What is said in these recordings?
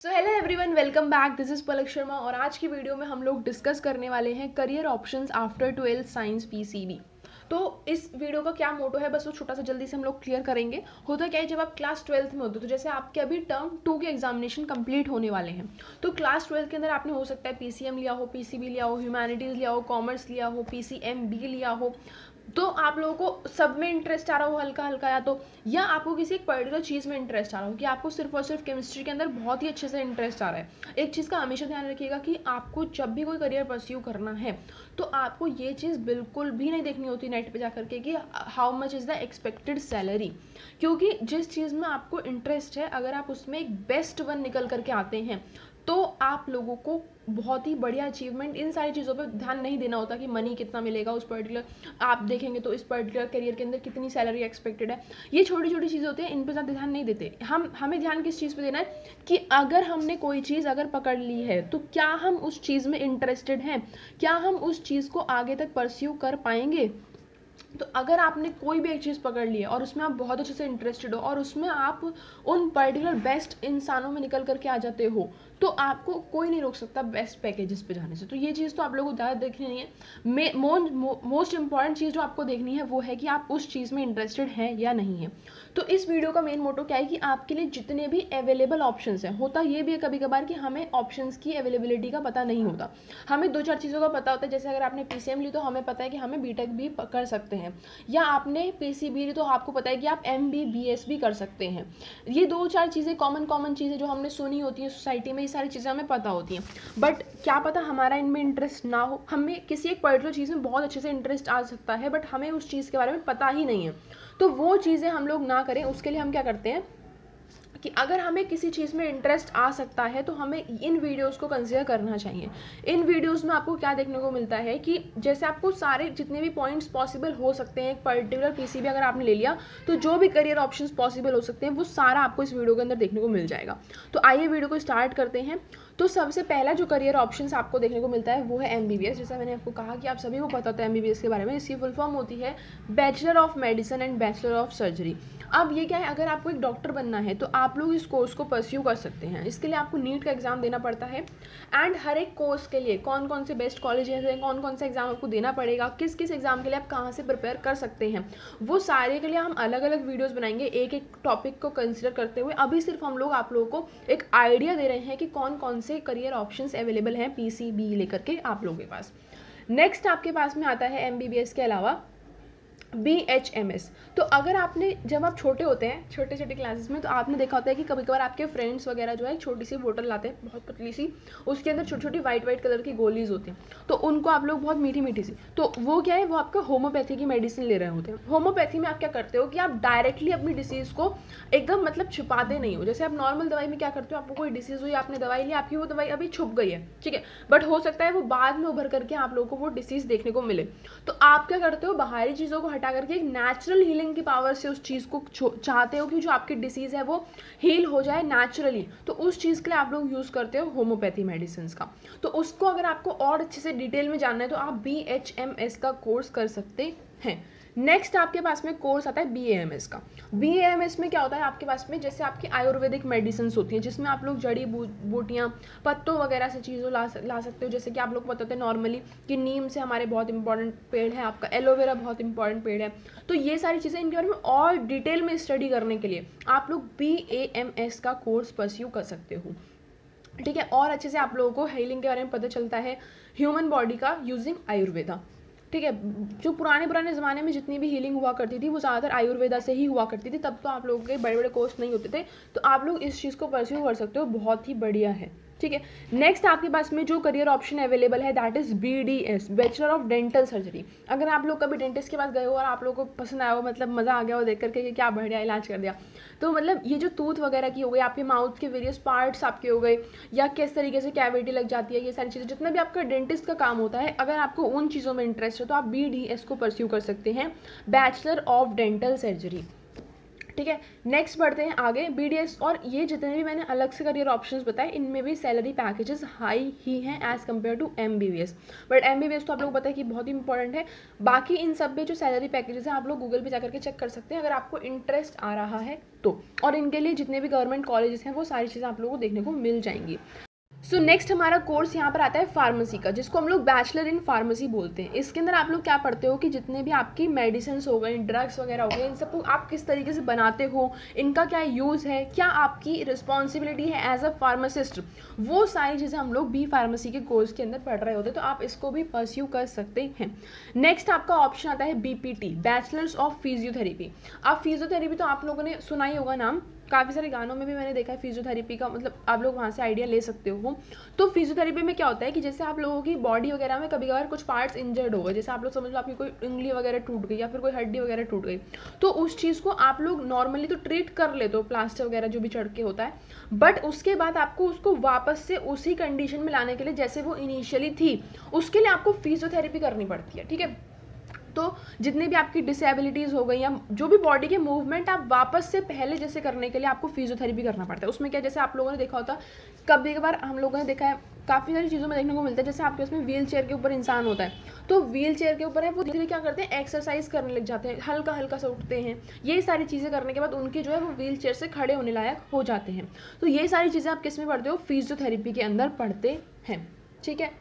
So hello everyone, welcome back. This is Palak Sharma और आज की वीडियो में हम लोग डिस्कस करने वाले हैं career options after 12th science PCB. तो इस वीडियो का क्या मोटो है, बस वो छोटा सा जल्दी से हम लोग क्लियर करेंगे। होता क्या है, जब आप क्लास 12th में होते हो तो जैसे आपके अभी टर्म 2 के एग्जामिनेशन कंप्लीट होने वाले हैं, तो क्लास 12th के अंदर आपने हो सकता है पीसीएम लिया हो, पीसीबी लिया हो, ह्यूमैनिटीज़ लिया हो, कॉमर्स लिया हो, पीसीएमबी लिया हो। तो आप लोगों को सब में इंटरेस्ट आ रहा हो हल्का हल्का, या आपको किसी एक पर्टिकुलर चीज़ में इंटरेस्ट आ रहा हो कि आपको सिर्फ और सिर्फ केमिस्ट्री के अंदर बहुत ही अच्छे से इंटरेस्ट आ रहा है। एक चीज़ का हमेशा ध्यान रखिएगा कि आपको जब भी कोई करियर परस्यू करना है तो आपको ये चीज़ बिल्कुल भी नहीं देखनी होती नेट पे जा करके कि how much is the expected salary, क्योंकि जिस चीज़ में आपको इंटरेस्ट है अगर आप उसमें एक बेस्ट वन निकल करके आते हैं तो आप लोगों को बहुत ही बढ़िया अचीवमेंट, इन सारी चीज़ों पे ध्यान नहीं देना होता कि मनी कितना मिलेगा उस पर्टिकुलर, आप देखेंगे तो इस पर्टिकुलर करियर के अंदर कितनी सैलरी एक्सपेक्टेड है। ये छोटी छोटी चीज़ें होती हैं, इन पे ज़्यादा ध्यान नहीं देते। हमें ध्यान किस चीज़ पे देना है कि अगर हमने कोई चीज़ अगर पकड़ ली है तो क्या हम उस चीज़ में इंटरेस्टेड हैं, क्या हम उस चीज़ को आगे तक परस्यू कर पाएंगे। तो अगर आपने कोई भी एक चीज़ पकड़ ली है और उसमें आप बहुत अच्छे से इंटरेस्टेड हो और उसमें आप उन पर्टिकुलर बेस्ट इंसानों में निकल करके आ जाते हो तो आपको कोई नहीं रोक सकता बेस्ट पैकेजेस पे जाने से। तो ये चीज़ तो आप लोगों को ज़्यादा देखनी नहीं है। मोस्ट इंपॉर्टेंट चीज़ जो आपको देखनी है वो है कि आप उस चीज़ में इंटरेस्टेड हैं या नहीं है। तो इस वीडियो का मेन मोटो क्या है कि आपके लिए जितने भी अवेलेबल ऑप्शंस हैं, होता ये भी है कभी कभार कि हमें ऑप्शंस की अवेलेबिलिटी का पता नहीं होता। हमें दो चार चीज़ों का पता होता है, जैसे अगर आपने पीसीएम ली तो हमें पता है कि हमें बीटेक भी कर सकते हैं, या आपने पीसीबी ली तो आपको पता है कि आप एमबीबीएस भी कर सकते हैं। ये दो चार चीज़ें कॉमन चीज़ें जो हमने सुनी होती हैं सोसाइटी में, ये सारी चीज़ें हमें पता होती हैं। बट क्या पता हमारा इनमें इंटरेस्ट ना हो, हमें किसी एक पर्टिकुलर चीज़ में बहुत अच्छे से इंटरेस्ट आ सकता है बट हमें उस चीज़ के बारे में पता ही नहीं है। तो वो चीज़ें हम लोग ना करें, उसके लिए हम क्या करते हैं कि अगर हमें किसी चीज़ में इंटरेस्ट आ सकता है तो हमें इन वीडियोस को कंसिडर करना चाहिए। इन वीडियोस में आपको क्या देखने को मिलता है कि जैसे आपको सारे जितने भी पॉइंट्स पॉसिबल हो सकते हैं, एक पर्टिकुलर पीसीबी अगर आपने ले लिया तो जो भी करियर ऑप्शंस पॉसिबल हो सकते हैं वो सारा आपको इस वीडियो के अंदर देखने को मिल जाएगा। तो आइए वीडियो को स्टार्ट करते हैं। तो सबसे पहला जो करियर ऑप्शंस आपको देखने को मिलता है वो है एमबीबीएस। जैसा मैंने आपको कहा कि आप सभी को पता होता है एमबीबीएस के बारे में। इसकी फुल फॉर्म होती है bachelor of medicine and bachelor of surgery. अब ये क्या है, अगर आपको एक डॉक्टर बनना है तो आप लोग इस कोर्स को परस्यू कर सकते हैं। इसके लिए आपको नीट का एग्जाम देना पड़ता है एंड हर एक कोर्स के लिए कौन कौन से बेस्ट कॉलेजेस हैं, कौन कौन सा एग्जाम आपको देना पड़ेगा, किस किस एग्जाम के लिए आप कहाँ से प्रिपेयर कर सकते हैं, वो सारे के लिए हम अलग अलग वीडियोस बनाएंगे एक एक टॉपिक को कंसिडर करते हुए। अभी सिर्फ हम लोग आप लोगों को एक आइडिया दे रहे हैं कि कौन कौन से करियर ऑप्शंस अवेलेबल हैं पीसीबी लेकर के आप लोगों के पास। नेक्स्ट आपके पास में आता है एमबीबीएस के अलावा BHMS। तो अगर आपने, जब आप छोटे होते हैं छोटे छोटे क्लासेस में, तो आपने देखा होता है कि कभी कभार आपके फ्रेंड्स वगैरह जो है छोटी सी बोतल लाते हैं बहुत पतली सी, उसके अंदर छोटी छोटी वाइट कलर की गोलीज होती हैं, तो उनको आप लोग बहुत मीठी मीठी सी, तो वो क्या है, वो आपका होम्योपैथी की मेडिसिन ले रहे होते हैं। होम्योपैथी में आप क्या करते हो कि आप डायरेक्टली अपनी डिसीज़ को एकदम मतलब छुपाते नहीं हो। जैसे आप नॉर्मल दवाई में क्या करते हो, आपको कोई डिसीज़ हुई, आपने दवाई ली, आपकी वो दवाई अभी छुप गई है, ठीक है, बट हो सकता है वो बाद में उभर करके आप लोगों को वो डिसीज़ देखने को मिले। तो आप क्या करते हो, बाहरी चीज़ों को हटा करके एक नेचुरल हीलिंग की पावर से उस चीज़ को चाहते हो कि जो आपकी डिसीज़ है वो हील हो जाए नेचुरली। तो उस चीज़ के लिए आप लोग यूज़ करते हो होम्योपैथी मेडिसिन का। तो उसको अगर आपको और अच्छे से डिटेल में जानना है तो आप BHMS का कोर्स कर सकते हैं। नेक्स्ट आपके पास में कोर्स आता है BAMS का। BAMS में क्या होता है, आपके पास में जैसे आपकी आयुर्वेदिक मेडिसिन होती हैं जिसमें आप लोग जड़ी बूटियाँ, पत्तों वगैरह से चीज़ों ला सकते हो। जैसे कि आप लोग को पता होता है नॉर्मली कि नीम से हमारे बहुत इंपॉर्टेंट पेड़ है, आपका एलोवेरा बहुत इंपॉर्टेंट पेड़ है। तो ये सारी चीज़ें, इनके बारे में और डिटेल में स्टडी करने के लिए आप लोग BAMS का कोर्स परस्यू कर सकते हो, ठीक है। और अच्छे से आप लोगों को हीलिंग के बारे में पता चलता है, ह्यूमन बॉडी का यूजिंग आयुर्वेदा, ठीक है। जो पुराने ज़माने में जितनी भी हीलिंग हुआ करती थी वो ज़्यादातर आयुर्वेदा से ही हुआ करती थी, तब तो आप लोगों के बड़े बड़े कोर्स नहीं होते थे। तो आप लोग इस चीज़ को परस्यू कर सकते हो, बहुत ही बढ़िया है, ठीक है। नेक्स्ट आपके पास में जो करियर ऑप्शन अवेलेबल है that is BDS, bachelor of dental surgery. अगर आप लोग कभी डेंटिस्ट के पास गए हो और आप लोगों को पसंद आया हो, मतलब मज़ा आ गया हो देख करके कि क्या बढ़िया इलाज कर दिया, तो मतलब ये जो टूथ वगैरह की हो गई, आपके माउथ के वेरियस पार्ट्स आपके हो गए, या किस तरीके से कैविटी लग जाती है, ये सारी चीज़ें जितना भी आपका डेंटिस्ट का काम होता है, अगर आपको उन चीज़ों में इंटरेस्ट है तो आप BDS को परस्यू कर सकते हैं, बैचलर ऑफ डेंटल सर्जरी, ठीक है। नेक्स्ट बढ़ते हैं आगे, BDS और ये जितने भी मैंने अलग से करियर ऑप्शंस बताए इनमें भी सैलरी पैकेजेस हाई ही हैं as compare to MBBS। But MBBS तो आप लोग को पता है कि बहुत ही इंपॉर्टेंट है। बाकी इन सब में जो सैलरी पैकेजेस हैं आप लोग गूगल पे जाकर के चेक कर सकते हैं अगर आपको इंटरेस्ट आ रहा है तो। और इनके लिए जितने भी गवर्नमेंट कॉलेजेस हैं वो सारी चीज़ें आप लोगों को देखने को मिल जाएंगी। सो नेक्स्ट हमारा कोर्स यहाँ पर आता है फार्मेसी का, जिसको हम लोग बैचलर इन फार्मेसी बोलते हैं। इसके अंदर आप लोग क्या पढ़ते हो कि जितने भी आपकी मेडिसिन हो गए, ड्रग्स वगैरह हो गए, इन सबको आप किस तरीके से बनाते हो, इनका क्या यूज़ है, क्या आपकी रिस्पॉन्सिबिलिटी है एज अ फार्मासिस्ट, वो सारी चीज़ें हम लोग बी फार्मेसी के कोर्स के अंदर पढ़ रहे होते हैं। तो आप इसको भी परस्यू कर सकते हैं। नेक्स्ट आपका ऑप्शन आता है BPT, बैचलर्स ऑफ फिजियोथेरेपी। आप फिजियोथेरेपी तो आप लोगों ने सुना ही होगा नाम, काफ़ी सारे गानों में भी मैंने देखा है फिजियोथेरेपी का, मतलब आप लोग वहाँ से आइडिया ले सकते हो। तो फिजियोथेरेपी में क्या होता है कि जैसे आप लोगों की बॉडी वगैरह में कभी कभार कुछ पार्ट्स इंजर्ड हो गए, जैसे आप लोग समझ लो आपकी कोई उंगली वगैरह टूट गई या फिर कोई हड्डी वगैरह टूट गई, तो उस चीज़ को आप लोग नॉर्मली तो ट्रीट कर लेते हो, प्लास्टर वगैरह जो भी चढ़ के होता है, बट उसके बाद आपको उसको वापस से उसी कंडीशन में लाने के लिए जैसे वो इनिशियली थी, उसके लिए आपको फिजियोथेरेपी करनी पड़ती है। ठीक है। तो जितने भी आपकी डिसेबिलिटीज़ हो गई या जो भी बॉडी के मूवमेंट आप वापस से पहले जैसे करने के लिए आपको फिजियोथेरेपी करना पड़ता है। उसमें क्या, जैसे आप लोगों ने देखा होता, कभी कभार हम लोगों ने देखा है काफ़ी सारी चीज़ों में देखने को मिलता है, जैसे आपके उसमें व्हील चेयर के ऊपर इंसान होता है, तो व्हील चेयर के ऊपर है वो धीरे धीरे क्या करते हैं, एक्सरसाइज करने लग जाते हैं, हल्का हल्का से उठते हैं। ये सारी चीज़ें करने के बाद उनकी जो है वो व्हील चेयर से खड़े होने लायक हो जाते हैं। तो ये सारी चीज़ें आप किस में पढ़ते हो, फिजियोथेरेपी के अंदर पढ़ते हैं। ठीक है।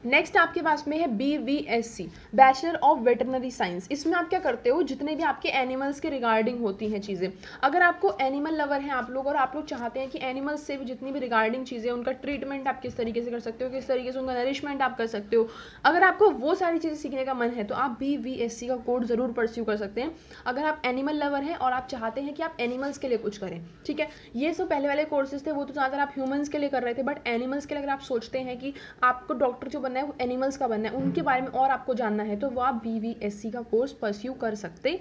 नेक्स्ट आपके पास में है BVSC, bachelor of veterinary science. इसमें आप क्या करते हो, जितने भी आपके एनिमल्स के रिगार्डिंग होती हैं चीज़ें, अगर आपको एनिमल लवर हैं आप लोग और आप लोग चाहते हैं कि एनिमल्स से भी जितनी भी रिगार्डिंग चीज़ें, उनका ट्रीटमेंट आप किस तरीके से कर सकते हो, किस तरीके से उनका नरिशमेंट आप कर सकते हो, अगर आपको वो सारी चीज़ें सीखने का मन है तो आप BVSC का कोर्स ज़रूर परस्यू कर सकते हैं। अगर आप एनिमल लवर हैं और आप चाहते हैं कि आप एनिमल्स के लिए कुछ करें, ठीक है। ये सब पहले वाले कोर्सेज थे वो तो ज़्यादातर आप ह्यूमन्स के लिए कर रहे थे, बट एनिमल्स के लिए अगर आप सोचते हैं कि आपको डॉक्टर जो बनना है वो एनिमल्स का बनना है, उनके बारे में और आपको जानना है, तो वो आप BVSC का कोर्स परस्यू कर सकते।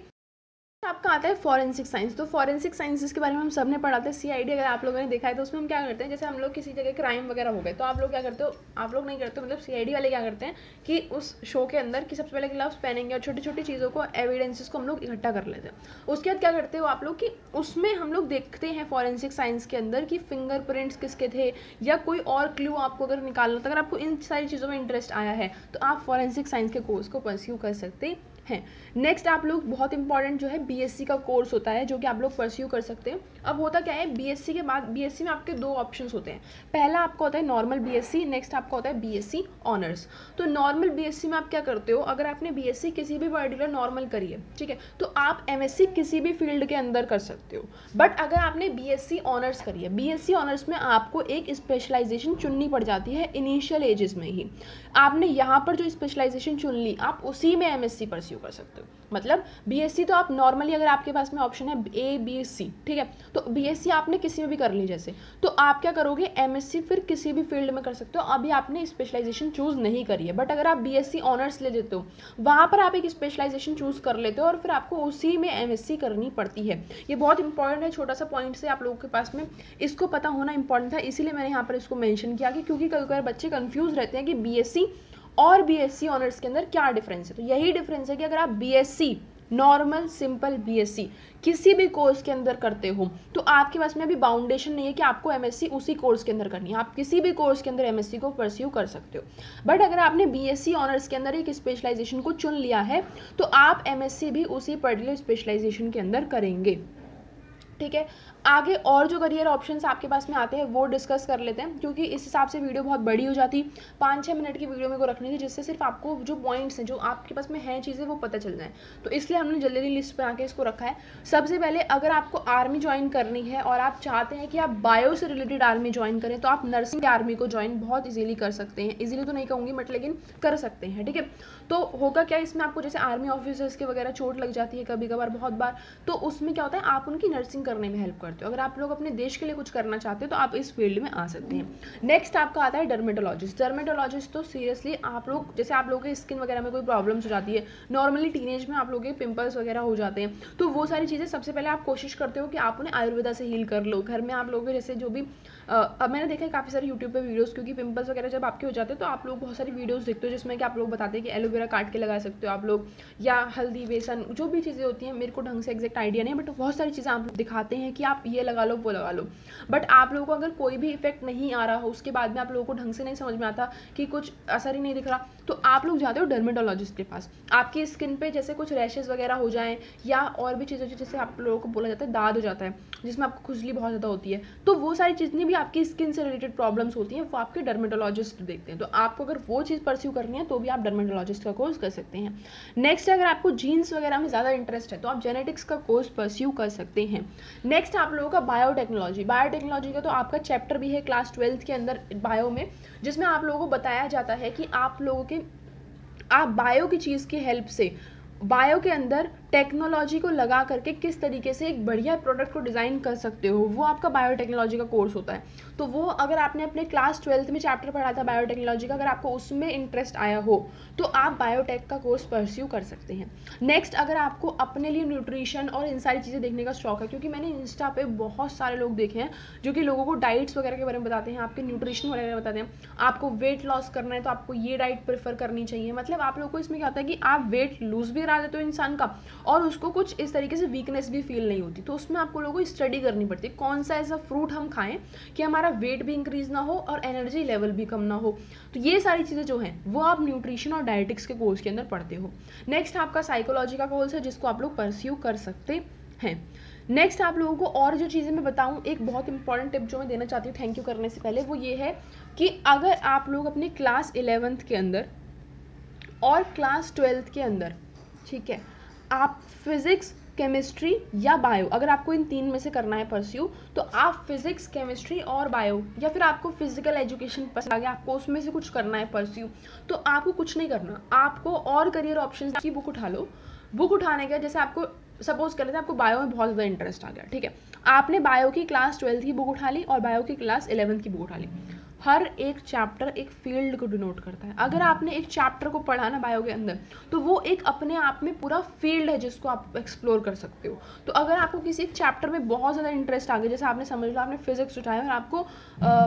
आपका आता है फॉरेंसिक साइंस। तो फॉरेंसिक साइंसेस के बारे में हम सब ने पढ़ा था, CID अगर आप लोगों ने देखा है तो उसमें हम क्या करते हैं, जैसे हम लोग किसी जगह क्राइम वगैरह हो गए तो आप लोग क्या करते हो, आप लोग नहीं करते मतलब CID वाले क्या करते हैं कि उस शो के अंदर कि सबसे पहले ग्लव्स पहनेंगे और छोटी छोटी चीज़ों को, एविडेंसेस को हम लोग इकट्ठा कर लेते हैं। उसके बाद क्या करते हो आप लोग कि उसमें हम लोग देखते हैं फॉरेंसिक साइंस के अंदर कि फिंगरप्रिंट्स किसके थे या कोई और क्लू आपको अगर निकालना था, अगर आपको इन सारी चीज़ों में इंटरेस्ट आया है तो आप फॉरेंसिक साइंस के कोर्स को परस्यू कर सकते हैं। नेक्स्ट आप लोग बहुत इंपॉर्टेंट जो है BSc का कोर्स होता है जो कि आप लोग परस्यू कर सकते हैं। अब होता क्या है, BSc के बाद BSc में आपके दो ऑप्शंस होते हैं। पहला आपका होता है नॉर्मल BSc, नेक्स्ट आपका होता है BSc ऑनर्स। तो नॉर्मल BSc में आप क्या करते हो, अगर आपने BSc किसी भी पर्टिकुलर नॉर्मल करी है, ठीक है, तो आप MSc किसी भी फील्ड के अंदर कर सकते हो। बट अगर आपने BSc ऑनर्स करी है, BSc ऑनर्स में आपको एक स्पेशलाइजेशन चुननी पड़ जाती है इनिशियल एजेस में ही। आपने यहाँ पर जो स्पेशलाइजेशन चुन ली आप उसी में MSc परस्यू कर सकते हो। मतलब BSc तो आप नॉर्मली अगर आपके पास में ऑप्शन है A B C, ठीक है, तो BSc आपने किसी में भी कर ली जैसे, तो आप क्या करोगे, MSc फिर किसी भी फील्ड में कर सकते हो। अभी आपने स्पेशलाइजेशन चूज नहीं करी है, बट अगर आप BSc ऑनर्स ले लेते हो वहाँ पर आप एक स्पेशलाइजेशन चूज कर लेते हो और फिर आपको उसी में MSc करनी पड़ती है। ये बहुत इंपॉर्टेंट है, छोटा सा पॉइंट से आप लोगों के पास में इसको पता होना इंपॉर्टेंट था, इसीलिए मैंने यहाँ पर इसको मैंशन किया कि क्योंकि कई बार बच्चे कन्फ्यूज रहते हैं कि BSc और BSc ऑनर्स के अंदर क्या डिफरेंस है। तो यही डिफरेंस है कि अगर आप BSc नॉर्मल सिंपल BSc किसी भी कोर्स के अंदर करते हो तो आपके पास में अभी बाउंडेशन नहीं है कि आपको MSc उसी कोर्स के अंदर करनी है, आप किसी भी कोर्स के अंदर MSc को परस्यू कर सकते हो। बट अगर आपने BSc ऑनर्स के अंदर एक स्पेशलाइजेशन को चुन लिया है तो आप MSc भी उसी पर्टिकुलर स्पेशलाइजेशन के अंदर करेंगे। ठीक है, आगे और जो करियर ऑप्शंस आपके पास में आते हैं वो डिस्कस कर लेते हैं, क्योंकि इस हिसाब से वीडियो बहुत बड़ी हो जाती। 5-6 मिनट की वीडियो मेरे को रखनी थी जिससे सिर्फ आपको जो पॉइंट्स हैं जो आपके पास में हैं चीज़ें वो पता चल जाए, तो इसलिए हमने जल्दी जल्दी लिस्ट बना के इसको रखा है। सबसे पहले अगर आपको आर्मी ज्वाइन करनी है और आप चाहते हैं कि आप बायो से रिलेटेड आर्मी ज्वाइन करें तो आप नर्सिंग आर्मी को ज्वाइन बहुत ईजिली कर सकते हैं। ईजिली तो नहीं कहूँगी बट लेकिन कर सकते हैं। ठीक है, तो होगा क्या, इसमें आपको जैसे आर्मी ऑफिसर्स के वगैरह चोट लग जाती है कभी कभार बहुत बार, तो उसमें क्या होता है आप उनकी नर्सिंग करने में हेल्प करते हो। अगर आप लोग अपने देश के लिए कुछ करना चाहते हो तो आप इस फील्ड में आ सकते हैं। नेक्स्ट आपका आता है डर्मेटोलॉजिस्ट। डर्मेटोलॉजिस्ट तो सीरियसली आप लोग, जैसे आप लोगों के स्किन वगैरह में कोई प्रॉब्लम्स हो जाती है, नॉर्मली टीनेज में आप लोगों के पिंपल्स वगैरह हो जाते हैं, तो वो सारी चीज़ें सबसे पहले आप कोशिश करते हो कि आप उन्हें आयुर्वेदा से हील कर लो। घर में आप लोगों के जैसे जो भी अब मैंने देखा है काफ़ी सारे यूट्यूब पे वीडियोस, क्योंकि पिंपल्स वगैरह जब आपके हो जाते हैं तो आप लोग बहुत सारी वीडियोस देखते हो जिसमें कि आप लोग बताते हैं कि एलोवेरा काट के लगा सकते हो आप लोग, या हल्दी बेसन जो भी चीज़ें होती हैं, मेरे को ढंग से एग्जैक्ट आइडिया नहीं, बट बहुत सारी चीज़ें आप लोग दिखाते हैं कि आप ये लगा लो वो लगा लो। बट आप लोगों को अगर कोई भी इफेक्ट नहीं आ रहा हो, उसके बाद में आप लोगों को ढंग से नहीं समझ में आता कि कुछ असर ही नहीं दिख रहा, तो आप लोग जाते हो डर्मेटोलॉजिस्ट के पास। आपकी स्किन पे जैसे कुछ रैशेज वगैरह हो जाएं या और भी चीज़ें जैसे आप लोगों को बोला जाता है दाद हो जाता है, जिसमें आपको खुजली बहुत ज़्यादा होती है, तो वो सारी जितनी भी आपकी स्किन से रिलेटेड प्रॉब्लम्स होती हैं वो आपके डर्मेटोलॉजिस्ट देखते हैं। तो आपको अगर वो चीज़ परस्यू करनी है तो भी आप डर्मेटोलॉजिस्ट का कोर्स कर सकते हैं। नेक्स्ट, अगर आपको जीन्स वगैरह में ज़्यादा इंटरेस्ट है तो आप जेनेटिक्स का कोर्स परस्यू कर सकते हैं। नेक्स्ट आप लोगों का बायोटेक्नोलॉजी। बायोटेक्नोलॉजी का तो आपका चैप्टर भी है क्लास 12 के अंदर बायो में, जिसमें आप लोगों को बताया जाता है कि आप लोगों के आप बायो की चीज़ की हेल्प से बायो के अंदर टेक्नोलॉजी को लगा करके किस तरीके से एक बढ़िया प्रोडक्ट को डिज़ाइन कर सकते हो, वो आपका बायोटेक्नोलॉजी का कोर्स होता है। तो वो अगर आपने अपने क्लास 12 में चैप्टर पढ़ा था बायोटेक्नोलॉजी का, अगर आपको उसमें इंटरेस्ट आया हो तो आप बायोटेक का कोर्स परस्यू कर सकते हैं। नेक्स्ट, अगर आपको अपने लिए न्यूट्रिशन और इन सारी चीज़ें देखने का शौक है, क्योंकि मैंने इंस्टा पे बहुत सारे लोग देखे हैं जो कि लोगों को डाइट्स वगैरह के बारे में बताते हैं, आपके न्यूट्रिशन वगैरह बताते हैं, आपको वेट लॉस करना है तो आपको ये डाइट प्रेफर करनी चाहिए। मतलब आप लोग को इसमें क्या होता है कि आप वेट लूज भी करा देते हो इंसान का, और उसको कुछ इस तरीके से वीकनेस भी फील नहीं होती। तो उसमें आपको लोगों को स्टडी करनी पड़ती है कौन सा ऐसा फ्रूट हम खाएं कि हमारा वेट भी इंक्रीज ना हो और एनर्जी लेवल भी कम ना हो। तो ये सारी चीज़ें जो हैं वो आप न्यूट्रिशन और डायटिक्स के कोर्स के अंदर पढ़ते हो। नेक्स्ट आपका साइकोलॉजी का कोर्स है जिसको आप लोग परस्यू कर सकते हैं। नेक्स्ट आप लोगों को और जो चीज़ें मैं बताऊं, एक बहुत इंपॉर्टेंट टिप जो मैं देना चाहती हूँ थैंक यू करने से पहले, वो ये है कि अगर आप लोग अपने क्लास 11th के अंदर और क्लास 12th के अंदर, ठीक है, आप फिजिक्स, केमिस्ट्री या बायो, अगर आपको इन तीन में से करना है परस्यू, तो आप फिजिक्स, केमिस्ट्री और बायो, या फिर आपको फिजिकल एजुकेशन पसंद आ गया, आपको उसमें से कुछ करना है परस्यू, तो आपको कुछ नहीं करना, आपको और करियर ऑप्शंस की बुक उठा लो। बुक उठाने का जैसे आपको सपोज कर लेते हैं आपको बायो में बहुत ज़्यादा इंटरेस्ट आ गया, ठीक है, आपने बायो की क्लास 12th की बुक उठा ली और बायो की क्लास 11th की बुक उठा ली। हर एक चैप्टर एक फील्ड को डिनोट करता है। अगर आपने एक चैप्टर को पढ़ा ना बायो के अंदर, तो वो एक अपने आप में पूरा फील्ड है जिसको आप एक्सप्लोर कर सकते हो। तो अगर आपको किसी एक चैप्टर में बहुत ज़्यादा इंटरेस्ट आ गया, जैसे आपने समझ लो आपने फिजिक्स उठाया और आपको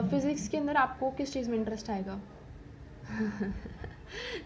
फिजिक्स के अंदर आपको किस चीज़ में इंटरेस्ट आएगा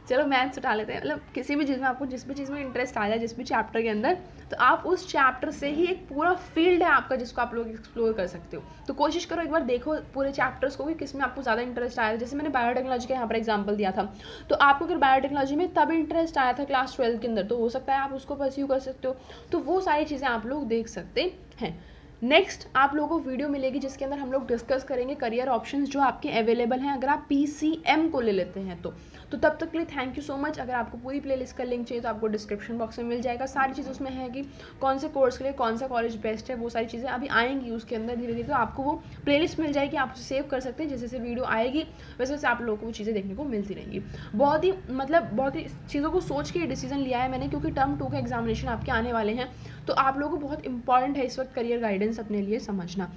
चलो मैथ्स उठा लेते हैं, मतलब किसी भी चीज़ में आपको जिस भी चीज़ में इंटरेस्ट आ जाए, जिस भी चैप्टर के अंदर, तो आप उस चैप्टर से ही एक पूरा फील्ड है आपका जिसको आप लोग एक्सप्लोर कर सकते हो। तो कोशिश करो एक बार देखो पूरे चैप्टर्स को कि किस में आपको ज़्यादा इंटरेस्ट आया। जैसे मैंने बायोटेक्नोलॉजी का यहाँ पर एग्जाम्पल दिया था, तो आपको अगर बायोटेक्नोलॉजी में तब इंटरेस्ट आया था क्लास 12 के अंदर, तो हो सकता है आप उसको परस्यू कर सकते हो। तो वो सारी चीज़ें आप लोग देख सकते हैं। नेक्स्ट आप लोगों को वीडियो मिलेगी जिसके अंदर हम लोग डिस्कस करेंगे करियर ऑप्शंस जो आपके अवेलेबल हैं अगर आप PCM को ले लेते हैं तो तब तक के लिए थैंक यू सो मच। अगर आपको पूरी प्लेलिस्ट का लिंक चाहिए तो आपको डिस्क्रिप्शन बॉक्स में मिल जाएगा। सारी चीज़ उसमें है कि कौन से कोर्स के लिए कौन सा कॉलेज बेस्ट है, वो सारी चीज़ें अभी आएंगी उसके अंदर धीरे धीरे, तो आपको वो प्लेलिस्ट मिल जाएगी, आप उसे सेव कर सकते हैं। जैसे जैसे वीडियो आएगी वैसे वैसे आप लोगों को वो चीज़ें देखने को मिलती रहेंगी। बहुत ही चीज़ों को सोच के डिसीजन लिया है मैंने, क्योंकि टर्म 2 के एग्जामिनेशन आपके आने वाले हैं, तो आप लोगों को बहुत इंपॉर्टेंट है इस वक्त करियर गाइडेंस अपने लिए समझना।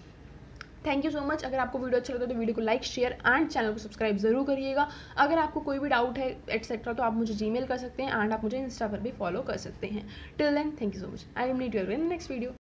Thank you so much. अगर आपको वीडियो अच्छा लगता है तो वीडियो को लाइक, शेयर एंड चैनल को सब्सक्राइब जरूर करिएगा। अगर आपको कोई भी डाउट है एटसेट्रा तो आप मुझे जीमेल कर सकते हैं एंड आप मुझे इंस्टा पर भी फॉलो कर सकते हैं। Till then thank you so much. I will meet you again in next video.